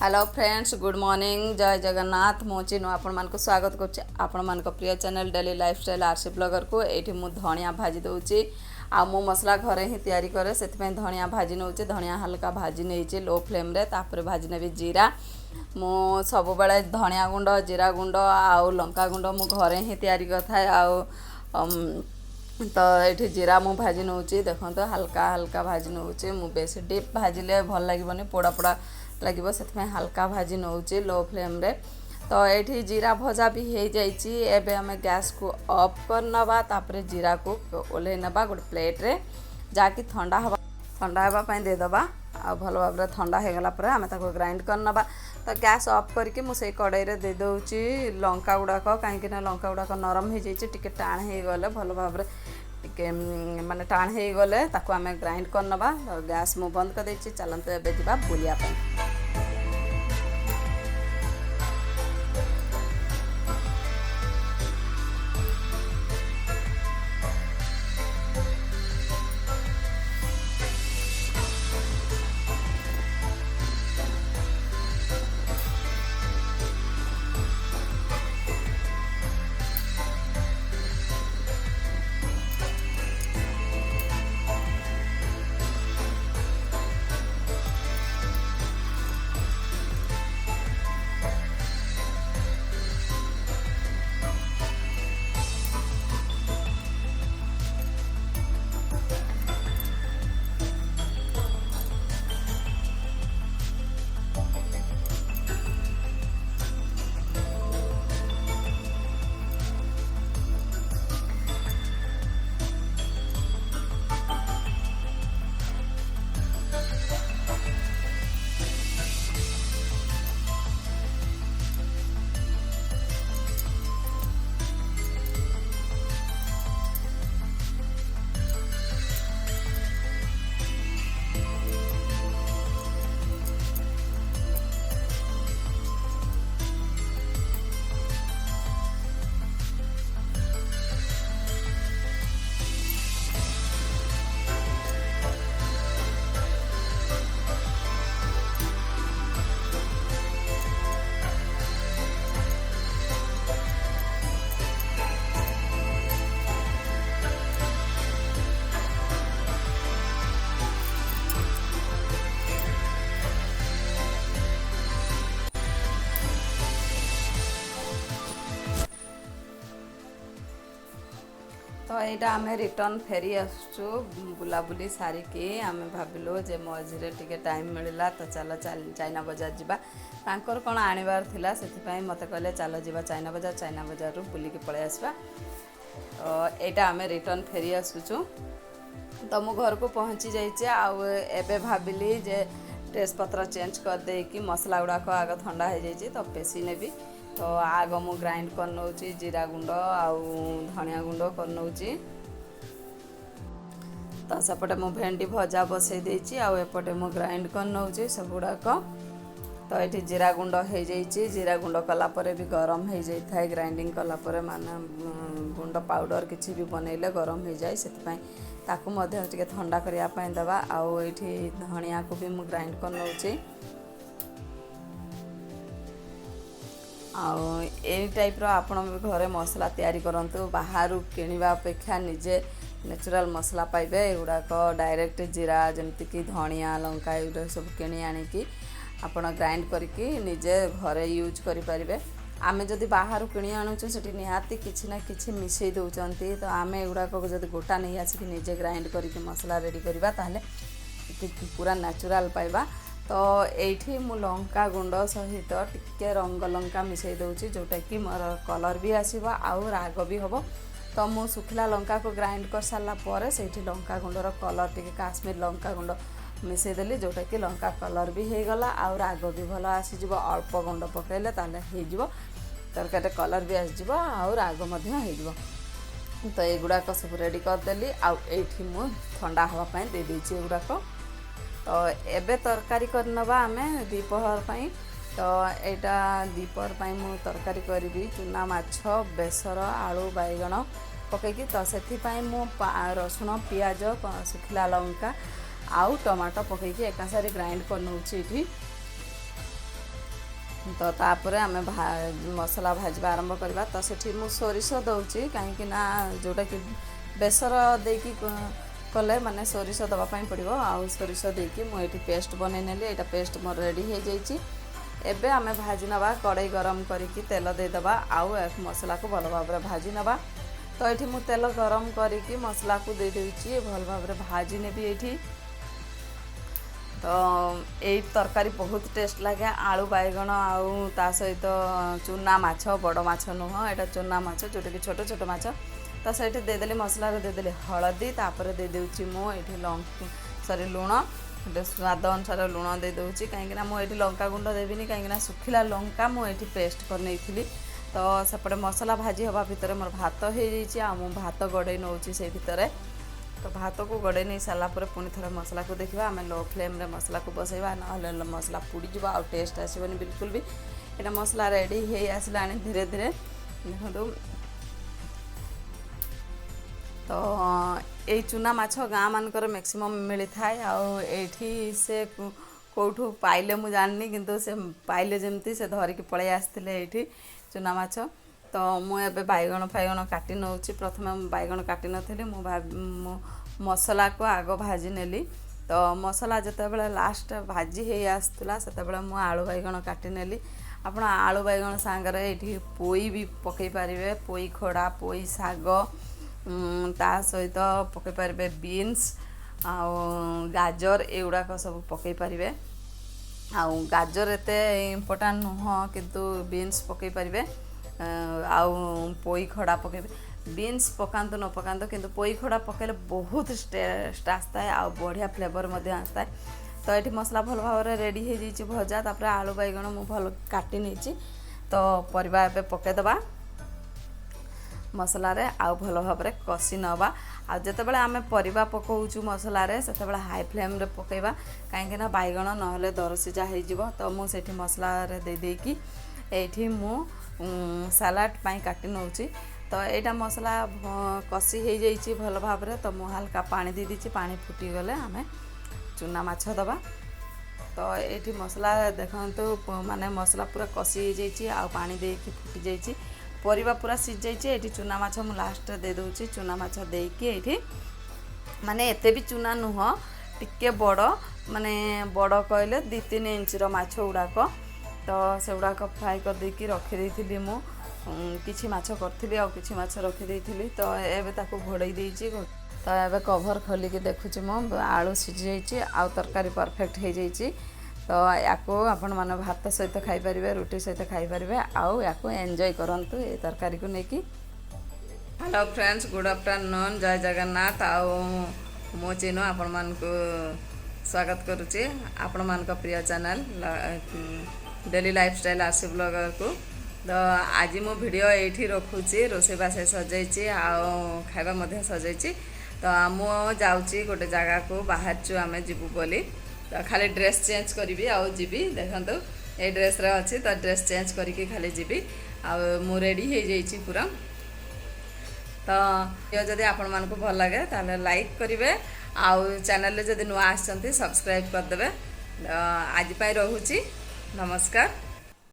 Hello friends, good morning, जय जगन्नाथ। मु चिन्नु आपण मानक स्वागत करुच्चे आपण मानक प्रिय channel daily lifestyle RC blogger को। एठी मु धनिया भाजी दउची आ मु मसला घरे ही तैयारी करे सेति धनिया भाजी नउचे। धनिया हल्का भाजी नहींचे लो फ्लेम रे, तापर भाजी नेबी जीरा। मु सब बेले धनिया गुंड, जीरा गुंड आ लंका गुंड मु घरे ही तैयारी करथाय। तो ये जीरा मु भाजी नउची, देखो हल्का हल्का भाजी नउचे। मु बेसी डीप भाजिले भल लागिबनी, पोड़ा पोड़ा लगे से हल्का भाजी नौचे लो फ्लेम रे। तो ये जीरा भजा भी हो जाइए। एबे हमें गैस को ऑफ कर नवा, तापर जीरा को ओल्हे नवा गोटे प्लेट रे, जाकि ठंडा हवाई देदबा। आ भल भाव ठंडा हो गला पर आम ताको ग्राइंड कर नवा। तो गैस ऑफ करके मुझे कड़ाई रे दे दउची लंका गुड़ाक, कहीं लंका गुड़ाक नरम हो जाइए, टिके टाण हो गले भल भाव टिके माने टाण हो गले ताको आम ग्राइंड कर नवा। तो गैस मु बंद कर देछि। चलते एबे जिबा बुलिया पे। तो यहाँ आम रिटर्न फेरी आसु बुलाबुली सारिकी आम भाविलु जे मझे टे टाइम मिलला तो चलो चाइना बजार जावा। तांकर कौन आनिबार थिला से मते कहले चलो जीवा चाइना बजार रु बुलिकी पळै आसबा। तो यहाँ आम रिटर्न फेरी आसुचु। तो मु घर को पहुँची जाइए। आबे भाविली जे ड्रेस पत्र चेंज कर दे कि मसला गुड़ाक आग ठंडा हो जाइए तो पेशी नेबी। तो आग मु ग्राइंड कर नौची जीरा गुंड आउ धनिया गुंड कर नौची। तो सेपटे मु भेंडी भजा बसई देछि, आउ एपटे मु ग्राइंड कर नौची सब गुड़ाक। तो ये जीरा गुंड हो जाइए। जीरा गुंड कला परे भी गरम हो जाए, ग्राइंडिंग कला परे माने गुंड पाउडर किछि भी बनैले गरम हो जाए, से ताकू मध्य टिके ठंडा करिया पय दबा। आउ एठी धनिया को भी मु ग्राइंड कर नौची। टाइप आपण भी घरे मसला तैयारी करंतु, बाहर किणवा अपेक्षा निजे नेचुरल मसला पाइबे। एगुड़ाक डायरेक्ट जीरा जमती कि धनिया लंका एगुड़ा सब किणी आनिकी आपण ग्राइंड करके निजे घरे यूज करें। आम जदि बाहर किणी आणुचु से निहाती किसी ना किसी मिसई दौरान। तो आम एगुड़ाक जब गोटा नहीं आसिक निजे ग्राइंड करके मसला रेडी करवा ताहले पूरा नेचुरल पाइबा। तो ये मु लंका गुंड सहित टिके रंग लंका मिसई दूसरी, जोटा कि मोर कलर भी आसो आउ राग भी हम। तो मु सुखिला लंका को ग्राइंड कर सारा पर से लंका गुंडर कलर टिके काश्मीर लंका गुंड मिसईदेली, जोटा कि लंका कलर भी हो गला आउ राग भी भल आसीज। अल्प गुंड पकड़े हो तरकारी कलर भी आसज आउ राग हो। तो एगुड़ाक सब रेडी करदेली। आठी मु ठंडा हाँवाई दे देछि एगुड़ाक। तो एबे तरकारी करनबा आमे दीपहर पई। तो यहाँ दीपहर पई मु तरकारी करी चुना माछ बेसर आलू बैगण पकईकी। तो से मु रसुण पियाज सुखिला लंका आउ टमाटो पकईकी एका सारी ग्राइंड कर नउछि। तो तापर आम मसला भाजवा आरंभ करवा। तो सेठी मु सोरिष दौची कहीं जोटा कि बेसर देकी कले माने सोरिष दवापाई पड़ो। आउ सोरिष देकी मुझे पेस्ट बन नेली। यहाँ पेस्ट मोर रेडी हो जाइए। एबे आमे भाजी नवा कड़ाई गरम करके तेल देदेबा। आउ मसला को भल भाव भाजी नवा। तो ये मु तेल गरम करके मसला को दे देउची भल भाव भाजी नेबी। ये तो यही तरकारी बहुत टेस्ट लगे। आलू बैगण आउ ता सहित चूना माछ बड़ माछ नुह यहाँ चूना माछ जोटा कि छोट छोट माछ। तो सही देदेली मसला देदेली हलदी तापर दे देउची मु ये सॉरी लुण स्वाद अनुसार लुण दे दूची कहीं मुझे लंका गुंड देविनी कहीं सुखिला लंका मुझे पेस्ट कर नहीं थी। तो सेपटे मसला भाजी हवा भितर मोर भात हो जाइए। भात गड़े नौची से भितर। तो भात को गड़े नहीं सारापर पुणी थे मसला को देखा। आम लो फ्लेम रे मसला को बसैबा ना मसला पुड़ीज आ टेस्ट आसबनी बिल्कुल भी। यहाँ मसला रेडी हो आसला धीरे धीरे देखो। तो ये चूना माछ गाँ मानकर मैक्सिमम मिली थाए। आठी से कौटू पाइले मु जानी किंतु से पाइले जमती से धरिकी पलि आसते ये चूना माछ। तो मुझे बैगण फाइगण काटी नौची। प्रथम बैगण काटी नी मु मसला को आग भाजी नेली। तो मसला जिते बड़े लास्ट भाजी हो आसला से मु आलू बैगण काटी नेली। आपण आलू बैगण सांगरे ये पोई भी पकई पारे। पोई खड़ा पोई साग ता सहित पकई पारे बीन्स आउ गाजर एगुड़ाक सब पकई पारे। आउ गाजर एते इम्पोर्टाट नुह किंतु बीन्स पकई पारे। आउ पोई खड़ा पकईबे। बीन्स पकातु न पकातु किंतु पोई खड़ा पकईले बहुत टेस्ट आसता है। आउ बढ़िया फ्लेवर आसता है। तो ये मसला भल भाव रेडी हो जाइए भजा। तापर आलू बैगण मु भल काटी नहीं। तो परिबा एबे पकेदेबा मसला रे आउ भल भाव कषि नवा। आ जितेबाला आम परिबा पकाउछु मसला रे सेतेबाला हाई फ्लेम रे पकेबा कहीं बैगण नहले दरसिजा हो। तो मु सेठी मसला रे दे देकी एठी मु सलाड पाई काटी नौची। तो यहाँ मसला कषि हो जाइए भल भाव। तो मु हल्का पानी दे दीची। पानी फुटी गले आम चूना माछ दबा। तो ये मसला देखो माने मसला पूरा कषि हो जाइए। आ पानी देकी फुटी जाइए। परिबा पूरा सिझ जाइए। ये चूना माछ मु लास्ट दे दूची। चूना माछ देकी ये माने एते भी चूना नुह टिके बड़ माने बड़ कहले 2-3 इंच माछ गुड़ाक। तो से गुड़ाक फ्राए कर देकी रखी थी मु किछि माछ करथिली आ किछि माछ रखी देइथिली। तो एबे ताको घोड़ई देइची। तो एबे कवर खोलिकी देखुची मु आलू सिझ जाइए। आ तरकारी परफेक्ट हो जाइए। तो याको आपण माने भात सहित खाई परिबे रोटी सहित खाई परिबे। आउ याको एंजॉय करंतु ए तरकारी को नेकी। हेलो फ्रेंड्स गुड आफ्टरनून जय जगन्नाथ। आउ मो चिन्ह आपण मान को स्वागत करुचे आपण मान को प्रिय channel daily lifestyle RC blogger को। तो आज मो वीडियो एठी रखुची रोसेबास सजाइची आउ खाइबा मध्य सजाइची। तो मु जाउची गोटे जगह को बाहरचु आमे जिबु बोली। तो खाली ड्रेस चेंज करी आउ जीवी देखो ये ड्रेस रे अच्छी। तो ड्रेस चेंज करके खाली जीवी आउ रेडी हो जाइए पूरा। तो ये जदि आपण मान को भल लगे ताले लाइक करेंगे। आउ चैनल जदि नुआ आछंती सब्सक्राइब करदेवे। आज पाई रहूची नमस्कार।